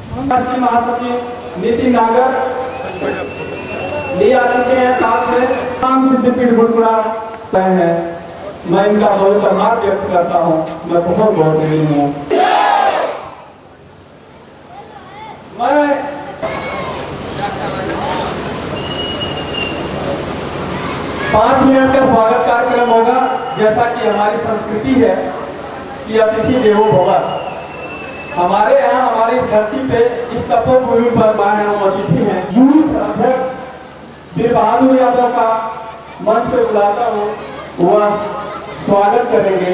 राष्ट्रीय महासचिव नितिन नागर ले आ चुके हैं साथ में नाम सिद्धिपीठ गुरुकुला है। मैं इनका बहुत आभार व्यक्त करता हूँ। मैं बहुत बहुत ऋणी हूँ। मैं 5 मिनट का स्वागत कार्यक्रम होगा। जैसा कि हमारी संस्कृति है कि अतिथि देवो भव। हमारे यहाँ हमारी इस धरती पे इस तपोभूमि पर माननीय अतिथि हैं यूथ अध्यक्ष वीर बहादुर यादव का मंच पे बुलाता हूँ। वह स्वागत करेंगे।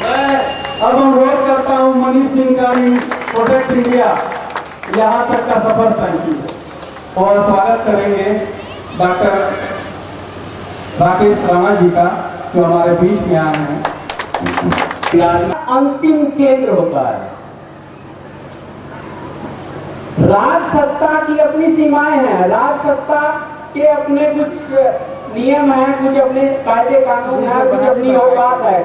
मैं अब अनुरोध करता हूँ मनीष सिंह का प्रोटेक्ट इंडिया यहाँ तक का सफर तय की और स्वागत करेंगे डॉक्टर राकेश राणा जी का जो हमारे बीच में आए हैं। अंतिम केंद्र होता है। राज सत्ता की अपनी सीमाएं हैं। राज सत्ता के अपने कुछ नियम है, कुछ अपने कायदे कानून है, कुछ अपनी औकात है,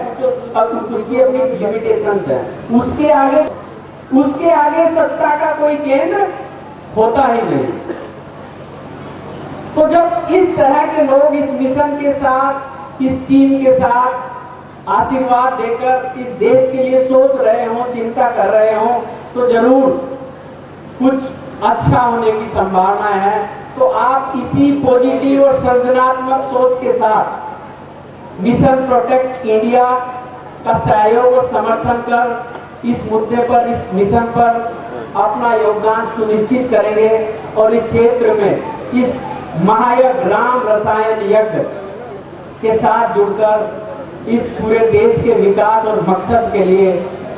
उसकी अपनी लिमिटेशंस है। उसके आगे सत्ता का कोई केंद्र होता ही नहीं। तो जब इस तरह के लोग इस मिशन के साथ, इस टीम के साथ आशीर्वाद देकर इस देश के लिए सोच रहे हो, चिंता कर रहे हो, तो जरूर कुछ अच्छा होने की संभावना है। तो आप इसी पॉजिटिव और सृजनात्मक सोच के साथ मिशन प्रोटेक्ट इंडिया का सहयोग और समर्थन कर इस मुद्दे पर, इस मिशन पर अपना योगदान सुनिश्चित करेंगे और इस क्षेत्र में इस महायज्ञ राम रसायन यज्ञ के साथ जुड़कर इस पूरे देश के विकास और मकसद के लिए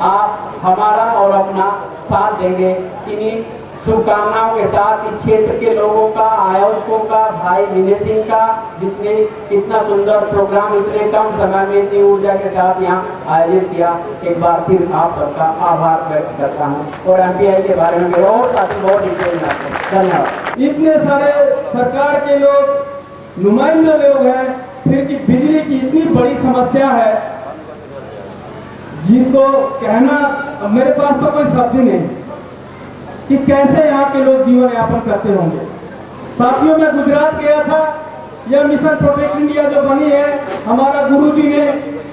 आप हमारा और अपना साथ देंगे। इन्हीं शुभकामनाओं के साथ इस क्षेत्र के लोगों का, आयोजकों का, भाई विनय सिंह का, जिसने इतना सुंदर प्रोग्राम इतने कम समय में इतनी ऊर्जा के साथ यहाँ आयोजित किया, एक बार फिर आप सबका आभार व्यक्त करता हूँ और एमपीआई के बारे में और साथी बहुत डिटेल में धन्यवाद। इतने सारे सरकार के लोग, नुमाइंदे लोग हैं, फिर की बिजली की इतनी बड़ी समस्या है जिसको कहना, अब मेरे पास तो कोई शब्द नहीं कि कैसे यहाँ के लोग जीवन यापन करते होंगे। साथियों, मैं गुजरात गया था। यह मिशन प्रोटेक्ट इंडिया जो बनी है, हमारा गुरुजी ने,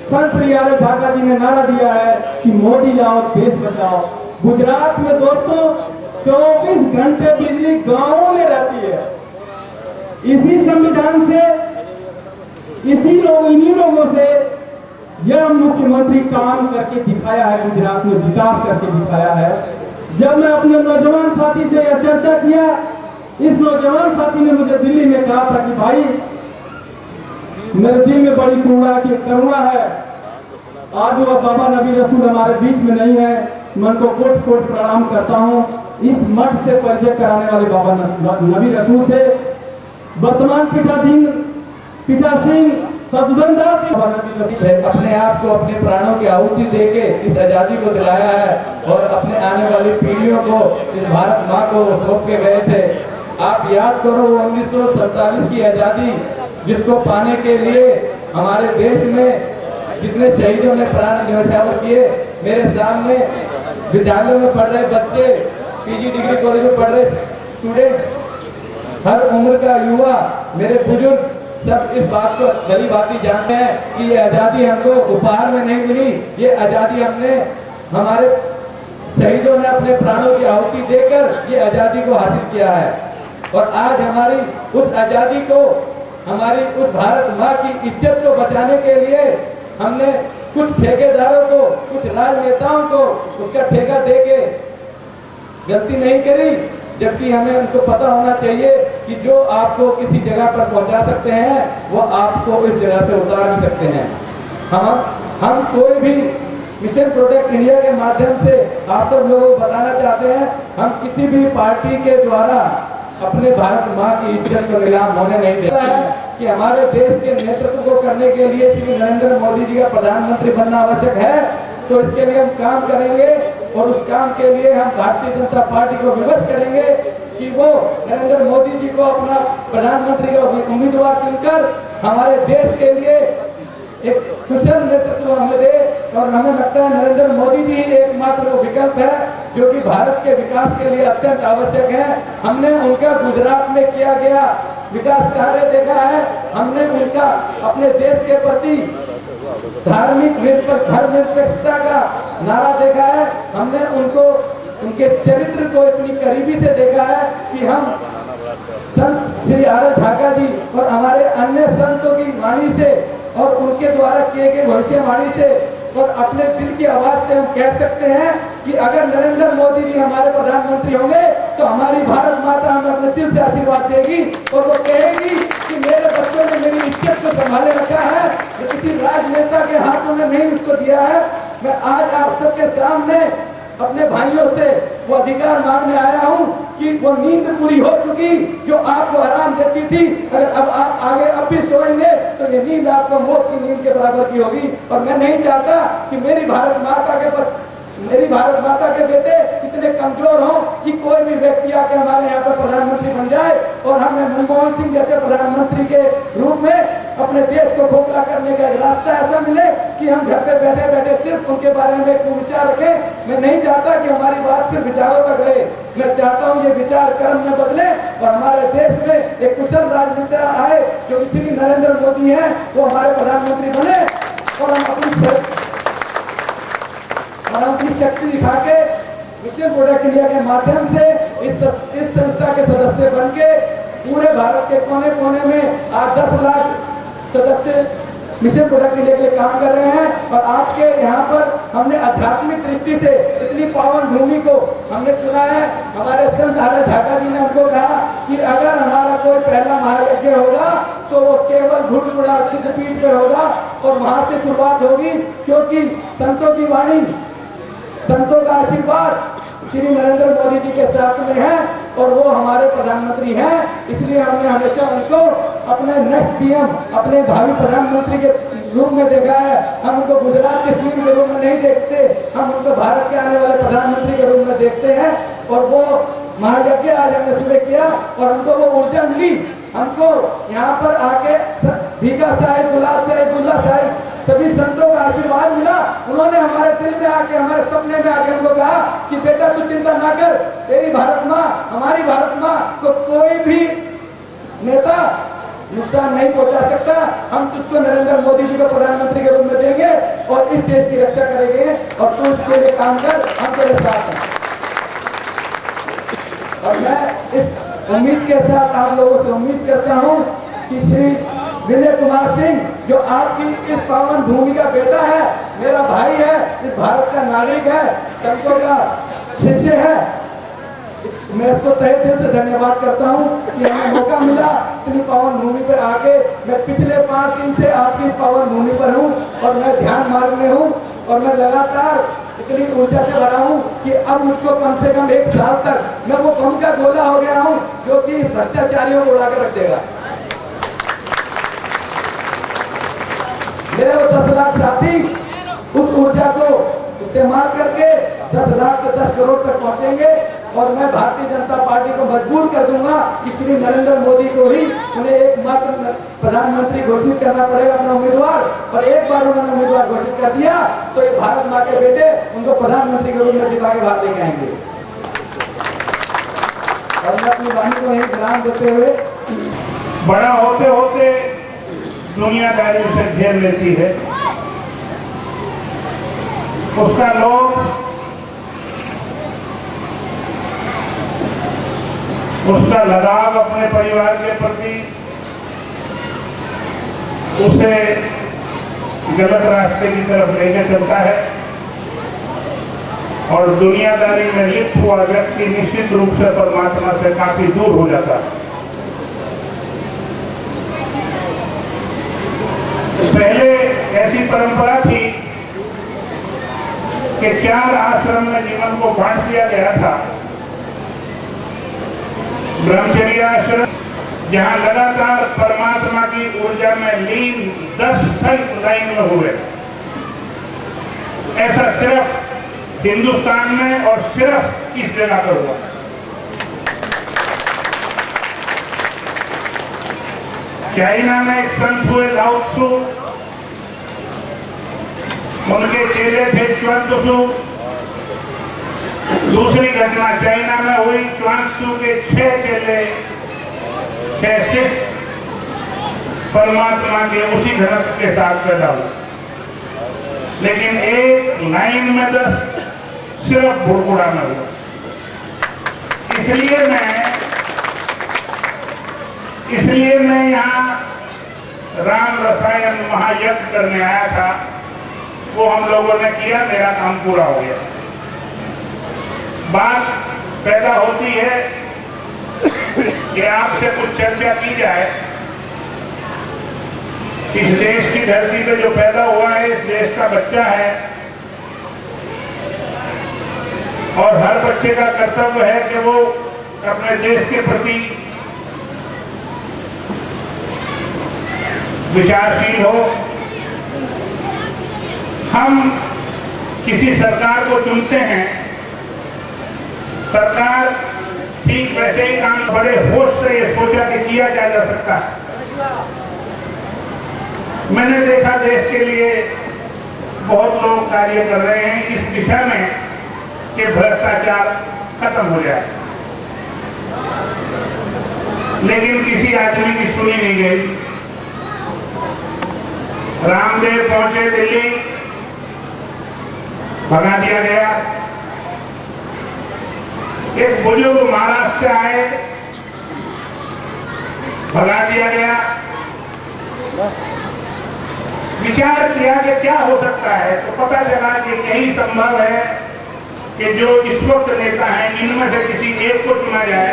संत श्री आर्य भागा जी ने नारा दिया है कि मोदी लाओ देश बचाओ। गुजरात में दोस्तों 24 घंटे बिजली गांवों में रहती है। इसी संविधान से, इन्हीं लोगों से यह मुख्यमंत्री काम करके दिखाया है, गुजरात में विकास करके दिखाया है। जब मैं अपने नौजवान साथी से यह चर्चा किया, इस नौजवान साथी ने मुझे दिल्ली में कहा था कि भाई, मेरे दिल में बड़ी करुणा है। आज वह बाबा नबी रसूल हमारे बीच में नहीं है। मैं उनको कोट कोट प्रणाम करता हूँ। इस मठ से परिचय कराने वाले बाबा नबी रसूल थे। वर्तमान पीठासीन सदगुरु दास जी अपने आप को, अपने प्राणों की आहुति देके इस आजादी को दिलाया है और अपने आने वाली पीढ़ियों को, इस भारत माँ को सौंप के गए थे। आप याद करो 1947 की आजादी, जिसको पाने के लिए हमारे देश में जितने शहीदों ने प्राण न्यौछावर किए। मेरे सामने विद्यालयों में पढ़ रहे बच्चे, पीजी डिग्री कॉलेज में पढ़ रहे स्टूडेंट्स, हर उम्र का युवा, मेरे बुजुर्ग, सब इस बात को भली भांति जानते हैं कि ये आजादी हमको उपहार में नहीं मिली। ये आजादी हमने, हमारे शहीदों ने अपने प्राणों की आहुति देकर ये आजादी को हासिल किया है। और आज हमारी उस आजादी को, हमारी उस भारत माँ की इज्जत को बचाने के लिए हमने कुछ ठेकेदारों को, कुछ राजनेताओं को उसका ठेका देके गलती नहीं करी, जबकि हमें उनको पता होना चाहिए कि जो आपको किसी जगह पर पहुंचा सकते हैं वो आपको इस जगह से उतार भी सकते हैं। हम कोई भी मिशन प्रोटेक्ट इंडिया के माध्यम से आप सब लोगों को बताना चाहते हैं, हम किसी भी पार्टी के द्वारा अपने भारत माँ की इज्जत को नीलाम होने नहीं देता है कि हमारे देश के नेतृत्व को करने के लिए श्री नरेंद्र मोदी जी का प्रधानमंत्री बनना आवश्यक है। तो इसके लिए हम काम करेंगे और उस काम के लिए हम भारतीय जनता पार्टी को विवश करेंगे कि वो नरेंद्र मोदी जी को अपना प्रधानमंत्री का उम्मीदवार चुनकर हमारे देश के लिए एक कुशल नेतृत्व हमें दे। और हमें लगता है नरेंद्र मोदी जी एकमात्र वो विकल्प है जो कि भारत के विकास के लिए अत्यंत आवश्यक है। हमने उनका गुजरात में किया गया विकास कार्य देखा है, हमने उनका अपने देश के प्रति धार्मिक धर्मनिरपेक्षता का नारा देखा है, हमने उनको उनके चरित्र को इतनी करीबी से देखा है कि हम संत श्री आर ढाका जी और हमारे अन्य संतों की वाणी से और उनके द्वारा किए गए भविष्यवाणी से और अपने दिल की आवाज से हम कह सकते हैं कि अगर नरेंद्र मोदी जी हमारे प्रधानमंत्री होंगे तो हमारी भारत माता हमें अपने दिल से आशीर्वाद देगी और वो कहेगी कि मेरे बच्चों ने मेरी इज्जत को संभाले रखा है, जो किसी राजनेता के हाथों में नहीं उसको दिया है। मैं आज आप सबके सामने अपने भाइयों से वो अधिकार मांगने आया हूँ कि वो नींद पूरी हो चुकी जो आपको आराम देती थी, अगर अब आप आगे अब भी सोएंगे तो ये नींद आपको मौत की नींद के बराबर की होगी। और मैं नहीं चाहता कि मेरी भारत माता के बेटे इतने कमजोर हों कि कोई भी व्यक्ति आके हमारे यहाँ पर प्रधानमंत्री बन जाए और हमें मनमोहन सिंह जैसे प्रधानमंत्री के रूप में अपने देश को खोखला करने का रास्ता ऐसा मिले कि हम घर पे बैठे बैठे सिर्फ उनके बारे में एक विचार रखें। मैं नहीं चाहता कि हमारी बात सिर्फ विचारों तक रहे, मैं चाहता हूँ ये विचार कर्म में बदले और हमारे देश में एक कुशल राजनेता आए जो श्री नरेंद्र मोदी है वो हमारे प्रधानमंत्री बने और हम अपनी शक्ति दिखा के मिशन प्रोडक्ट इंडिया के माध्यम से इस संस्था के सदस्य बन के पूरे भारत के कोने कोने में आज 10 लाख सदस्य मिशन प्रोडक्ट इंडिया के लिए काम कर रहे हैं। और आपके यहाँ पर हमने आध्यात्मिक दृष्टि से इतनी पावन भूमि को हमने चुना है। हमारे संत आर ढाका जी ने हमको कहा कि अगर हमारा कोई पहला महायज्ञ होगा तो वो केवल घुटमुड़ा सिद्धपीठ पे होगा और वहां से शुरुआत होगी, क्योंकि संतों की वाणी, संतों का आशीर्वाद श्री नरेंद्र मोदी जी के साथ में है और वो हमारे प्रधानमंत्री हैं। इसलिए हमने हमेशा उनको अपने नेक्स्ट पीएम, अपने भावी प्रधानमंत्री के रूप में देखा है। हम उनको गुजरात के सीएम के रूप में नहीं देखते, हम उनको भारत के आने वाले प्रधानमंत्री के रूप में देखते हैं। और वो महायज्ञ आज हमने सुबह किया और हमको वो ऊर्जा मिली, हमको यहाँ पर आके भीखा साहिब, गुलाब साहिब, बुल्ला साहिब सभी संतों का आशीर्वाद मिला। उन्होंने हमारे दिल में आके, हमारे सपने में आके हमको कहा कि बेटा तू चिंता ना कर, तेरी भारत माँ, हमारी भारत माँ को कोई भी नेता नुकसान नहीं पहुंचा सकता। हम तुझको नरेंद्र मोदी जी को प्रधानमंत्री के रूप में देंगे और इस देश की रक्षा करेंगे और तू इसके लिए काम कर, हम तेरे साथ हैं। और मैं इस उम्मीद के साथ आप लोगों से उम्मीद करता हूँ कि श्री विजय कुमार सिंह जो आपकी इस पावन भूमि का बेटा है, मेरा भाई है, इस भारत का नागरिक है, संतों का शिष्य है, मैं उसको तहे दिल से धन्यवाद करता हूँ कि हमें मौका मिला इतनी पावन भूमि पर आके। मैं पिछले 5 दिन से आपकी पावन भूमि पर हूँ और मैं ध्यान मार्ग में हूँ और मैं लगातार इतनी ऊर्जा से भरा हूँ कि अब मुझको कम से कम 1 साल तक मैं वो बम का गोला हो गया हूँ जो कि भ्रष्टाचारियों को उड़ा कर रख देगा। मेरे वो 10 लाख साथी उस ऊर्जा को इस्तेमाल करके 10 लाख से 10 करोड़ तक पहुंचेंगे और मैं भारतीय जनता पार्टी को मजबूर कर दूंगा कि श्री नरेंद्र मोदी को ही उन्हें एकमात्र प्रधानमंत्री घोषित करना पड़ेगा अपना उम्मीदवार। और एक बार उन्होंने उम्मीदवार घोषित कर दिया तो ये भारत माँ के बेटे उनको प्रधानमंत्री के रूप में जिता के बाहर लेके आएंगे। और मैं अपनी वाणी को यही विराम देते हुए, बड़ा होते होते दुनियादारी उसे घेर लेती है, उसका लोग, उसका लगाव अपने परिवार के प्रति उसे गलत रास्ते की तरफ लेके चलता है और दुनियादारी में लिप्त हुआ व्यक्ति निश्चित रूप से परमात्मा से काफी दूर हो जाता है। पहले ऐसी परंपरा थी कि 4 आश्रम में जीवन को बांट दिया गया था। ब्रह्मचर्य आश्रम, जहां लगातार परमात्मा की ऊर्जा में लीन 10 संत लाइन में हुए, ऐसा सिर्फ हिंदुस्तान में और सिर्फ इस जगह पर हुआ। चाइना में एक संत हुए लाओ त्सु, उनके चेले थे च्वेन त्सु। दूसरी घटना चाइना में हुई, च्वेन त्सु के 6 चेले, 6 शिष्य परमात्मा के उसी धर्म के साथ पैदा हुए, लेकिन एक लाइन में 10 सिर्फ भुड़कुड़ा में हुआ। इसलिए मैं यहाँ राम रसायन महायज्ञ करने आया था। वो हम लोगों ने किया, मेरा काम पूरा हो गया। बात पैदा होती है कि आपसे कुछ चर्चा की जाए। इस देश की धरती पे जो पैदा हुआ है, इस देश का बच्चा है, और हर बच्चे का कर्तव्य है कि वो अपने देश के प्रति विचारशील हो। हम किसी सरकार को चुनते हैं, सरकार ठीक वैसे ही काम बड़े होश से ये सोचा कि किया क्या जा सकता है। मैंने देखा देश के लिए बहुत लोग कार्य कर रहे हैं इस दिशा में कि भ्रष्टाचार खत्म हो जाए, लेकिन किसी आदमी की सुनी नहीं गई। रामदेव पहुंचे दिल्ली, भगा दिया गया। एक बुजुर्ग महाराष्ट्र से आए, भगा दिया गया। विचार किया कि क्या हो सकता है, तो पता चला कि यही संभव है कि जो इस वक्त नेता हैं, इनमें से किसी एक को चुना जाए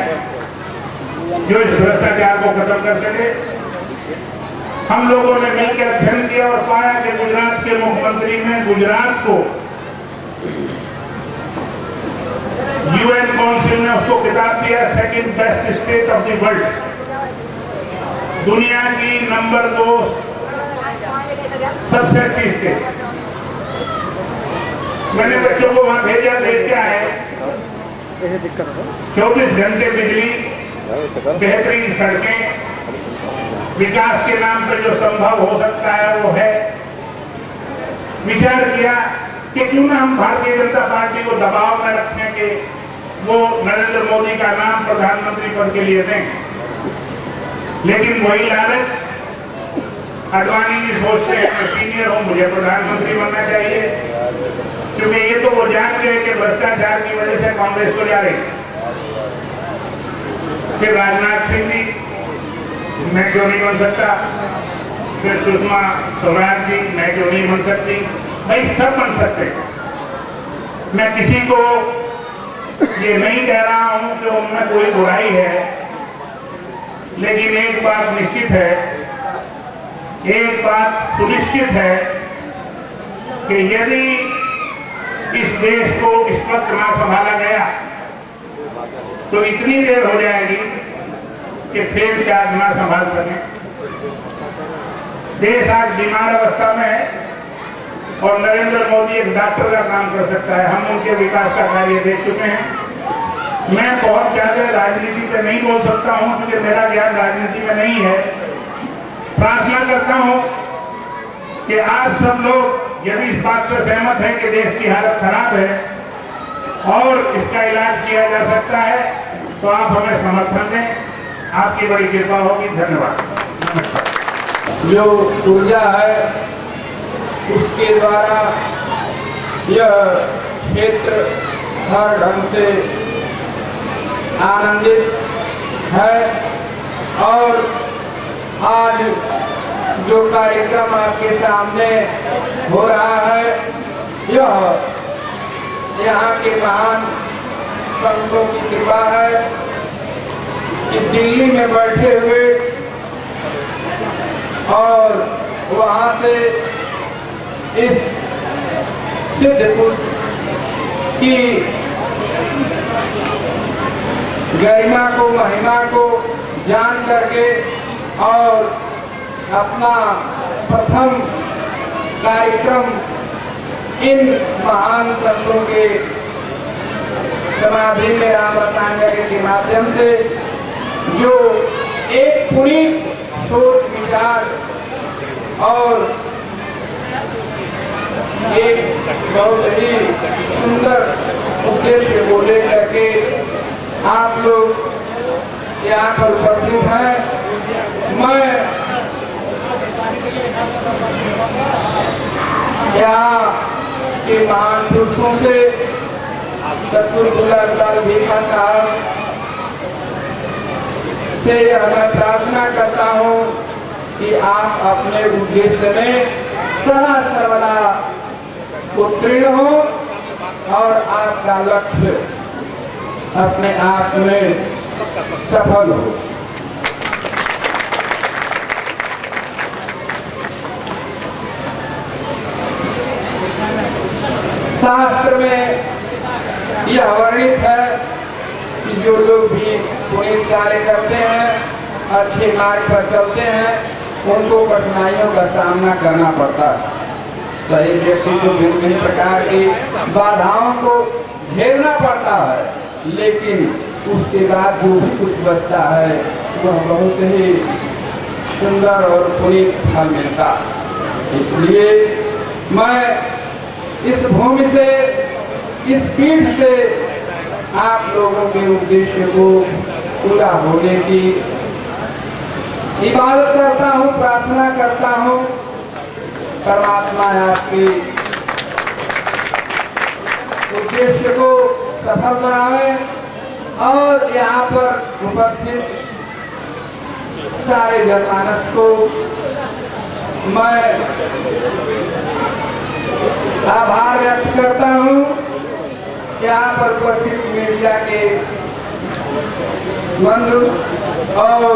जो इस भ्रष्टाचार को खत्म कर सके। हम लोगों ने मिलकर अध्ययन किया और पाया कि गुजरात के मुख्यमंत्री ने गुजरात को यूएन काउंसिल ने उसको खिताब दिया second best state of the world, दुनिया की नंबर 2 सबसे अच्छी स्टेट। मैंने बच्चों को वहां भेजा, देख के आए 24 घंटे बिजली, बेहतरीन सड़कें, विकास के नाम पर जो संभव हो सकता है वो है। विचार किया कि क्यों ना हम भारतीय जनता पार्टी को दबाव में रखें कि वो नरेंद्र मोदी का नाम प्रधानमंत्री पद के लिए दें, लेकिन वही लालच अडवाणी जी सोचते हैं मैं सीनियर हूं, मुझे प्रधानमंत्री बनना चाहिए, क्योंकि ये तो वो जान गए कि भ्रष्टाचार की वजह से कांग्रेस को जा रही। फिर राजनाथ सिंह जी, मैं क्यों नहीं बन सकता, फिर सुषमा स्वराज जी, मैं क्यों नहीं बन सकती। भाई सब बन सकते हैं। मैं किसी को ये नहीं कह रहा हूं कि उनमें कोई बुराई है, लेकिन एक बात निश्चित है, एक बात सुनिश्चित है कि यदि इस देश को इस वक्त ना संभाला गया तो इतनी देर हो जाएगी कि फिर शायद ना संभाल सके। देश आज बीमार अवस्था में है और नरेंद्र मोदी एक डॉक्टर का काम कर सकता है। हम उनके विकास का कार्य देख चुके हैं। मैं बहुत ज्यादा राजनीति से नहीं बोल सकता हूं क्योंकि मेरा ज्ञान राजनीति में नहीं है। प्रार्थना करता हूं कि आप सब लोग यदि इस बात से सहमत हैं कि देश की हालत खराब है और इसका इलाज किया जा सकता है तो आप हमें समर्थन दें। आपकी बड़ी कृपा होगी। धन्यवाद। नमस्कार। जो ऊर्जा है उसके द्वारा यह क्षेत्र हर ढंग से आनंदित है और आज जो कार्यक्रम आपके सामने हो रहा है यह यहाँ के महान संतों की कृपा है कि दिल्ली में बैठे हुए और वहाँ से इस सिद्ध पुरुष की गरिमा को महिमा को जान करके और अपना प्रथम कार्यक्रम इन महान संतों के समाधि में राम रत्नांजलि के माध्यम से जो एक पुनीत सोच विचार और एक बहुत ही सुंदर उद्देश्य को लेकर के आप लोग यहाँ पर उपस्थित हैं। मैं यहाँ के महान पुरुषों से सतगुरु दुलाल भीमा साहब से यह मैं प्रार्थना करता हूँ कि आप अपने उद्देश्य में सदा सर्वदा उत्तीर्ण हो और आपका लक्ष्य अपने आप में सफल हो। शास्त्र में यह वर्णित है कि जो लोग भी पुनीत कार्य करते हैं, अच्छे मार्ग पर चलते हैं, उनको कठिनाइयों का सामना करना पड़ता है। सही व्यक्ति को विभिन्न प्रकार की बाधाओं को झेलना पड़ता है, लेकिन उसके बाद जो भी कुछ बचता है वह बहुत ही सुंदर और पुनीत फल मिलता है। इसलिए मैं इस भूमि से, इस पीठ से आप लोगों के उद्देश्य को पूरा होने की इबादत करता हूँ, प्रार्थना करता हूँ। परमात्मा आपके उद्देश्य को सफल बनावे और यहाँ पर उपस्थित सारे जनमानस को मैं आभार व्यक्त करता हूँ। यहाँ पर उपस्थित मीडिया के बंधु और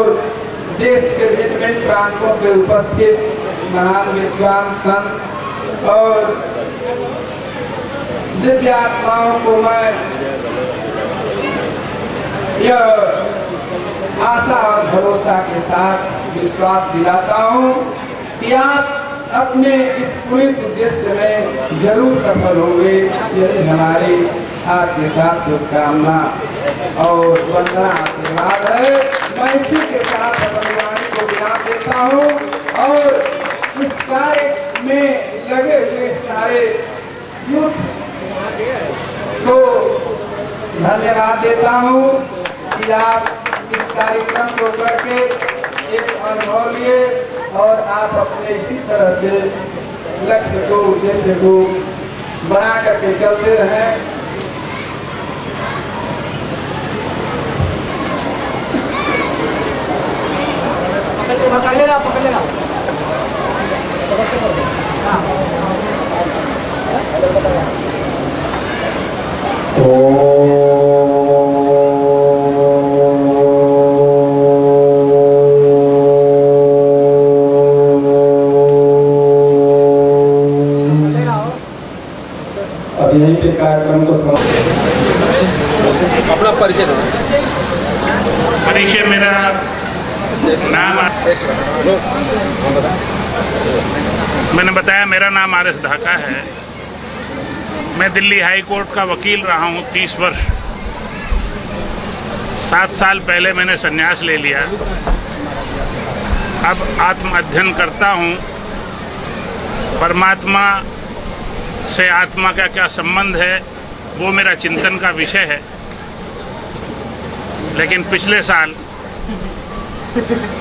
देश के विभिन्न प्रांतों से उपस्थित महान विद्वान संत और दिव्यात्माओं को मैं यह आशा और भरोसा के साथ विश्वास दिलाता हूँ कि आप अपने इस पुनीत उद्देश्य में जरूर सफल होंगे। यही हमारी आपके साथ शुभकामना और वंदना आशीर्वाद है। मैं इसी के साथ अपनी वाणी को विराम देता हूँ और इस कार्य में लगे हुए सारे यूथ को धन्यवाद देता हूँ कि आप इस कार्यक्रम को करके एक अनुभव लिए और आप अपने इसी तरह से लक्ष्य को, उद्देश्य को बना करके चलते रहें। पकड़ लेना अब यहीं पे कार्यक्रम को अपना परिचय दो। परिचय मेरा नाम मैंने बताया, मेरा नाम आर एस ढाका है। मैं दिल्ली हाई कोर्ट का वकील रहा हूँ 30 वर्ष। 7 साल पहले मैंने संन्यास ले लिया। अब आत्म अध्ययन करता हूँ। परमात्मा से आत्मा का क्या संबंध है वो मेरा चिंतन का विषय है। लेकिन पिछले साल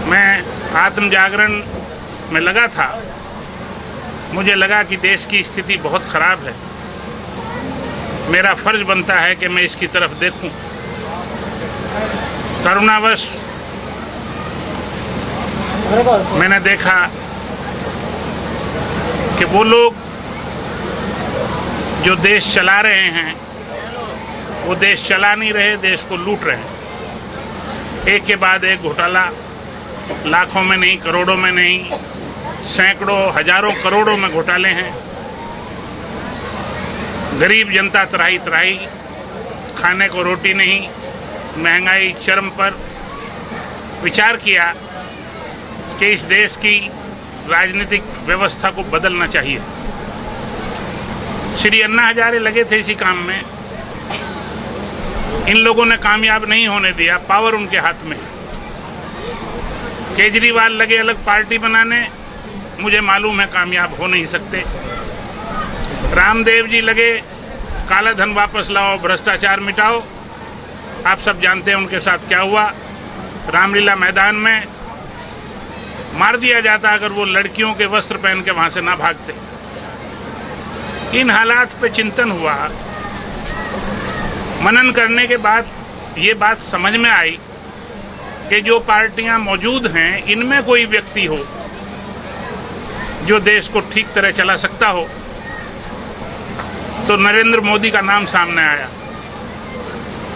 मैं आत्म जागरण में लगा था। मुझे लगा कि देश की स्थिति बहुत खराब है। मेरा फर्ज बनता है कि मैं इसकी तरफ देखूं। करुणावश मैंने देखा कि वो लोग जो देश चला रहे हैं वो देश चला नहीं रहे, देश को लूट रहे हैं। एक के बाद एक घोटाला, लाखों में नहीं, करोड़ों में नहीं, सैकड़ों हजारों करोड़ों में घोटाले हैं। गरीब जनता त्राही त्राही, खाने को रोटी नहीं, महंगाई चरम पर। विचार किया कि इस देश की राजनीतिक व्यवस्था को बदलना चाहिए। श्री अन्ना हजारे लगे थे इसी काम में, इन लोगों ने कामयाब नहीं होने दिया, पावर उनके हाथ में। केजरीवाल लगे अलग पार्टी बनाने, मुझे मालूम है कामयाब हो नहीं सकते। रामदेव जी लगे काला धन वापस लाओ, भ्रष्टाचार मिटाओ, आप सब जानते हैं उनके साथ क्या हुआ। रामलीला मैदान में मार दिया जाता अगर वो लड़कियों के वस्त्र पहन के वहां से ना भागते। इन हालात पे चिंतन हुआ, मनन करने के बाद ये बात समझ में आई कि जो पार्टियां मौजूद हैं इनमें कोई व्यक्ति हो जो देश को ठीक तरह चला सकता हो, तो नरेंद्र मोदी का नाम सामने आया।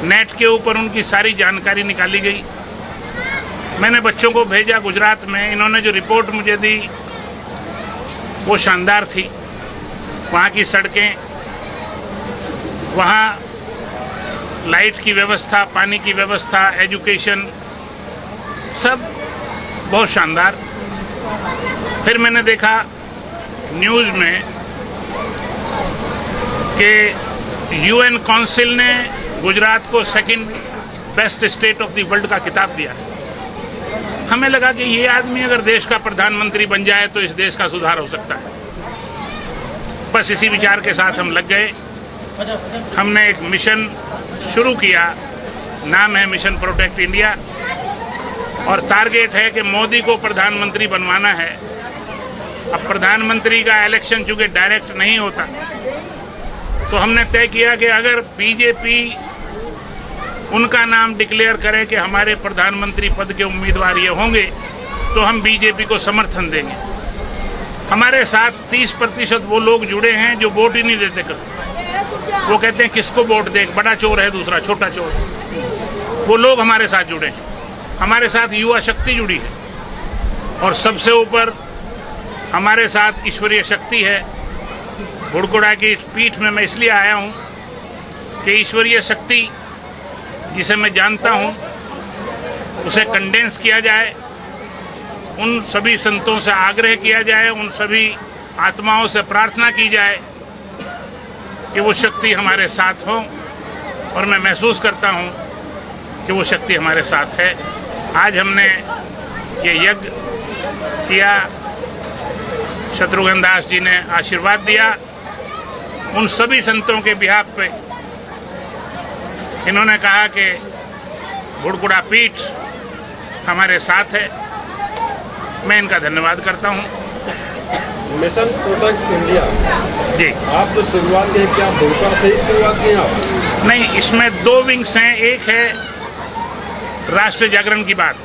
नेट के ऊपर उनकी सारी जानकारी निकाली गई। मैंने बच्चों को भेजा गुजरात में, इन्होंने जो रिपोर्ट मुझे दी वो शानदार थी। वहाँ की सड़कें, वहाँ लाइट की व्यवस्था, पानी की व्यवस्था, एजुकेशन, सब बहुत शानदार। फिर मैंने देखा न्यूज़ में कि यूएन काउंसिल ने गुजरात को second best state of the world का खिताब दिया। हमें लगा कि ये आदमी अगर देश का प्रधानमंत्री बन जाए तो इस देश का सुधार हो सकता है। बस इसी विचार के साथ हम लग गए। हमने एक मिशन शुरू किया, नाम है मिशन प्रोटेक्ट इंडिया, और टारगेट है कि मोदी को प्रधानमंत्री बनवाना है। अब प्रधानमंत्री का इलेक्शन चूंकि डायरेक्ट नहीं होता, तो हमने तय किया कि अगर बीजेपी उनका नाम डिक्लेयर करे कि हमारे प्रधानमंत्री पद के उम्मीदवार ये होंगे, तो हम बीजेपी को समर्थन देंगे। हमारे साथ 30% वो लोग जुड़े हैं जो वोट ही नहीं देते कभी। वो कहते हैं किसको वोट दे, बड़ा चोर है दूसरा छोटा चोर। वो लोग हमारे साथ जुड़े हैं। हमारे साथ युवा शक्ति जुड़ी है, और सबसे ऊपर हमारे साथ ईश्वरीय शक्ति है। भुड़कुड़ा की इस पीठ में मैं इसलिए आया हूँ कि ईश्वरीय शक्ति जिसे मैं जानता हूँ उसे कंडेंस किया जाए, उन सभी संतों से आग्रह किया जाए, उन सभी आत्माओं से प्रार्थना की जाए कि वो शक्ति हमारे साथ हो, और मैं महसूस करता हूँ कि वो शक्ति हमारे साथ है। आज हमने ये यज्ञ किया, शत्रुघ्न दास जी ने आशीर्वाद दिया। उन सभी संतों के बिहाफ पे इन्होंने कहा कि भुड़कुड़ा पीठ हमारे साथ है। मैं इनका धन्यवाद करता हूँ। मिशन प्रोटेक्ट इंडिया जी, आप जो शुरुआत की, क्या भुड़कुड़ा से ही शुरुआत की आप? नहीं, इसमें 2 विंग्स हैं। एक है राष्ट्रीय जागरण की बात,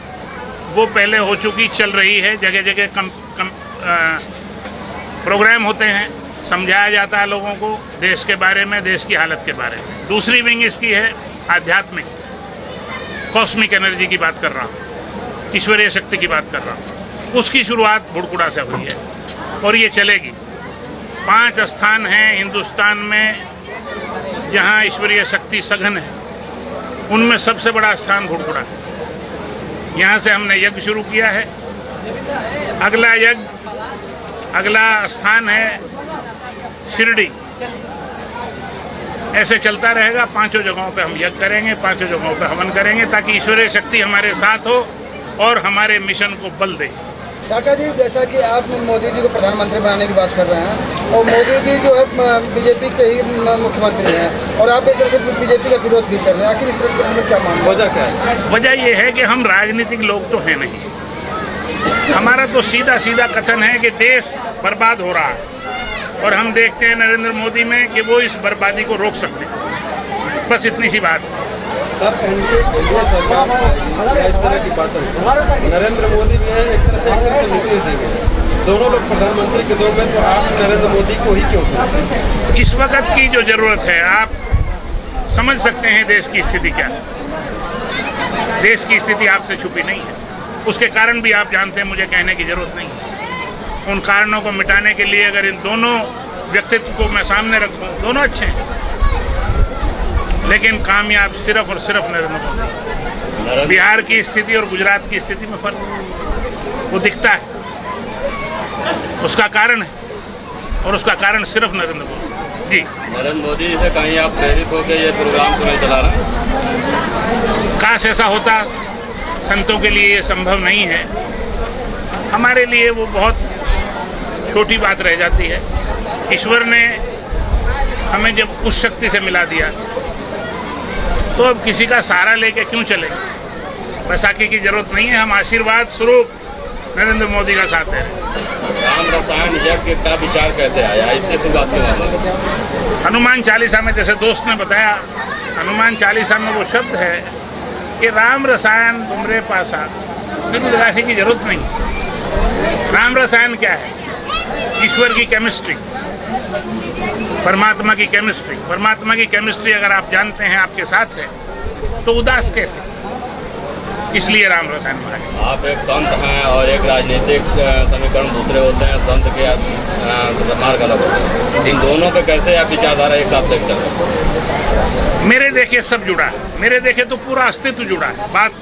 वो पहले हो चुकी, चल रही है। जगह जगह प्रोग्राम होते हैं, समझाया जाता है लोगों को देश के बारे में, देश की हालत के बारे में। दूसरी विंग इसकी है आध्यात्मिक, कॉस्मिक एनर्जी की बात कर रहा हूँ, ईश्वरीय शक्ति की बात कर रहा हूँ। उसकी शुरुआत भुड़कुड़ा से हुई है और ये चलेगी। 5 स्थान हैं हिंदुस्तान में जहाँ ईश्वरीय शक्ति सघन है, उनमें सबसे बड़ा स्थान भुड़कुड़ा है। यहाँ से हमने यज्ञ शुरू किया है। अगला यज्ञ, अगला स्थान है शिरडी। ऐसे चलता रहेगा। 5 जगहों पे हम यज्ञ करेंगे, 5 जगहों पे हवन करेंगे, ताकि ईश्वरीय शक्ति हमारे साथ हो और हमारे मिशन को बल दे। काका जी, जैसा कि आप मोदी जी को प्रधानमंत्री बनाने की बात कर रहे हैं, और मोदी जी जो है बीजेपी के ही मुख्यमंत्री हैं, और आप एक तरह से बीजेपी का विरोध भी कर रहे हैं, आखिर इस तरह हमें क्या मानना? वजह क्या है? वजह यह है कि हम राजनीतिक लोग तो हैं नहीं। हमारा तो सीधा सीधा कथन है कि देश बर्बाद हो रहा है, और हम देखते हैं नरेंद्र मोदी में कि वो इस बर्बादी को रोक सकते हैं। बस इतनी सी बात है। सर, एनडीए सरकार इस तरह की बात है, नरेंद्र मोदी भी है, एक तरह से नीतीश जी भी है, दोनों लोग प्रधानमंत्री के दौर में, तो आप नरेंद्र मोदी को ही क्यों चुने? इस वक्त की जो जरूरत है, आप समझ सकते हैं देश की स्थिति क्या है। देश की स्थिति आपसे छुपी नहीं है, उसके कारण भी आप जानते हैं, मुझे कहने की जरूरत नहीं है। उन कारणों को मिटाने के लिए अगर इन दोनों व्यक्तित्व को मैं सामने रखूं, दोनों अच्छे हैं, लेकिन कामयाब सिर्फ और सिर्फ नरेंद्र मोदी। बिहार की स्थिति और गुजरात की स्थिति में फर्क वो दिखता है, उसका कारण है, और उसका कारण सिर्फ नरेंद्र मोदी। जी, नरेंद्र मोदी से कहीं आप प्रेरित होकर ये प्रोग्राम क्यों नहीं चला रहे हैं? काश ऐसा होता। संतों के लिए ये संभव नहीं है, हमारे लिए वो बहुत छोटी बात रह जाती है। ईश्वर ने हमें जब उस शक्ति से मिला दिया तो अब किसी का सहारा लेके क्यों चले? बैसाखी की जरूरत नहीं है, हम आशीर्वाद स्वरूप नरेंद्र मोदी का साथ दे रहे हैं। राम रसायन यज्ञ का विचार कैसे आया, इससे तो बात क्यों? हनुमान चालीसा में, जैसे दोस्त ने बताया, हनुमान चालीसा में वो शब्द है कि राम रसायन तुमरे पासा, फिर उदासी की जरूरत नहीं। राम रसायन क्या है? ईश्वर की केमिस्ट्री, परमात्मा की केमिस्ट्री। परमात्मा की केमिस्ट्री अगर आप जानते हैं, आपके साथ है, तो उदास कैसे? इसलिए राम रसायन मांगे। आप एक संत हैं और एक राजनीतिक समीकरण दूसरे होते हैं, संत के मार्ग अलग होते हैं। इन दोनों पे कैसे आप विचारधारा एक साथ देख सकते हैं? मेरे देखे सब जुड़ा है, मेरे देखे तो पूरा अस्तित्व जुड़ा है। बात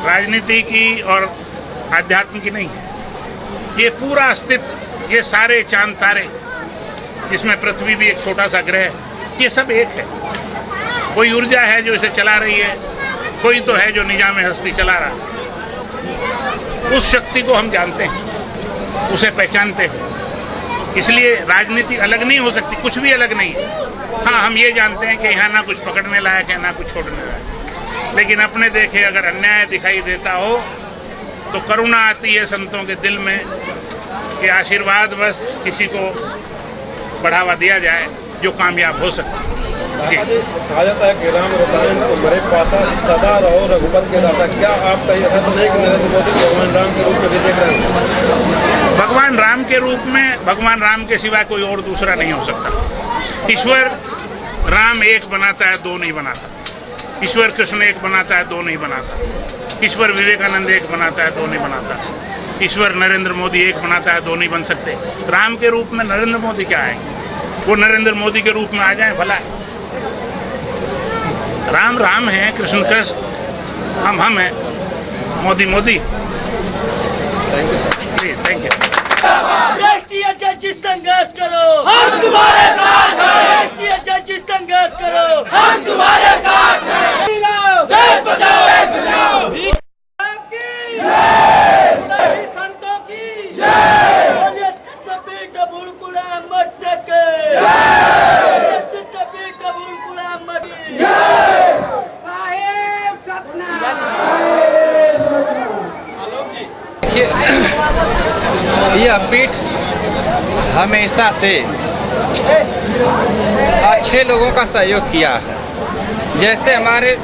राजनीति की और आध्यात्म की नहीं है, ये पूरा अस्तित्व, ये सारे चांद तारे, जिसमें पृथ्वी भी एक छोटा सा ग्रह है, ये सब एक है। कोई ऊर्जा है जो इसे चला रही है, कोई तो है जो निजाम हस्ती चला रहा है। उस शक्ति को हम जानते हैं, उसे पहचानते हैं। इसलिए राजनीति अलग नहीं हो सकती, कुछ भी अलग नहीं है। हाँ, हम ये जानते हैं कि यहाँ ना कुछ पकड़ने लायक है, ना कुछ छोड़ने लायक। लेकिन अपने देखे अगर अन्याय दिखाई देता हो तो करुणा आती है संतों के दिल में कि आशीर्वाद बस किसी को बढ़ावा दिया जाए जो कामयाब हो सके। कहा जाता है कि राम रसायन तुम्हारे पासा, सदा रहो रघुपति के दासा। क्या आपका ये सच नहीं कि नरेंद्र मोदी भगवान राम के रूप में भी देख रहे हैं? भगवान राम के रूप में, भगवान राम के सिवा कोई और दूसरा नहीं हो सकता। ईश्वर राम एक बनाता है, दो नहीं बनाता। ईश्वर कृष्ण एक बनाता है, दो नहीं बनाता। ईश्वर विवेकानंद एक बनाता है, दो नहीं बनाता। ईश्वर नरेंद्र मोदी एक बनाता है, दो नहीं बन सकते। राम के रूप में नरेंद्र मोदी क्या आएंगे? वो नरेंद्र मोदी के रूप में आ जाए, भला है। राम राम है, कृष्ण कृष्ण, हम हैं, Modi Modi. Thank you sir. Thank you. राष्ट्रीय जस्टिस संघर्ष करो, हम तुम्हारे साथ हैं। राष्ट्रीय जस्टिस संघर्ष करो, हम तुम्हारे साथ हैं। देश बचाओ, देश बचाओ। संतों की जय। बोलिए सत्य कबूल गुलाम मत के जय। सत्य कबूल गुलाम मत जय। साहेब सतना। यह पीठ हमेशा से अच्छे लोगों का सहयोग किया है। जैसे हमारे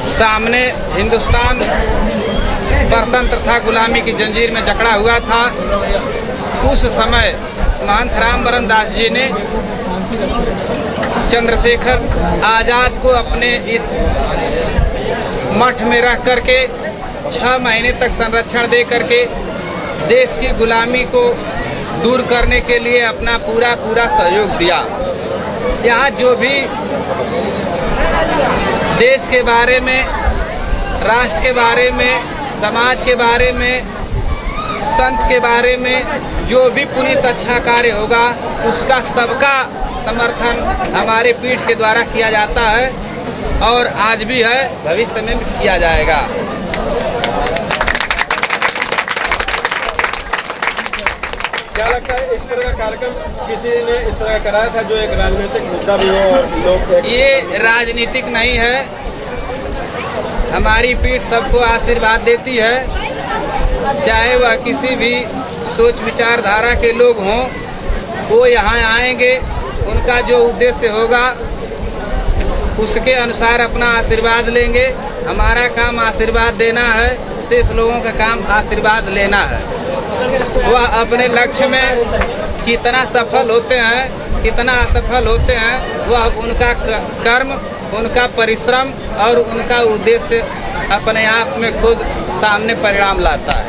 सामने हिंदुस्तान परतंत्र था, गुलामी की जंजीर में जकड़ा हुआ था, उस समय महंत रामवरण दास जी ने चंद्रशेखर आज़ाद को अपने इस मठ में रख करके 6 महीने तक संरक्षण दे करके देश की गुलामी को दूर करने के लिए अपना पूरा सहयोग दिया। यहाँ जो भी देश के बारे में, राष्ट्र के बारे में, समाज के बारे में, संत के बारे में जो भी पुनीत अच्छा कार्य होगा, उसका सबका समर्थन हमारे पीठ के द्वारा किया जाता है और आज भी है, भविष्य में भी किया जाएगा। क्या लगता है इस तरह का कार्यक्रम किसी ने इस तरह कराया था जो एक राजनीतिक मुद्दा भी हो और लोग? ये राजनीतिक नहीं है, हमारी पीठ सबको आशीर्वाद देती है, चाहे वह किसी भी सोच विचारधारा के लोग हों, वो यहाँ आएंगे, उनका जो उद्देश्य होगा उसके अनुसार अपना आशीर्वाद लेंगे। हमारा काम आशीर्वाद देना है, शेष लोगों का काम आशीर्वाद लेना है। वह अपने लक्ष्य में कितना सफल होते हैं, कितना असफल होते हैं, वह उनका कर्म, उनका परिश्रम और उनका उद्देश्य अपने आप में खुद सामने परिणाम लाता है।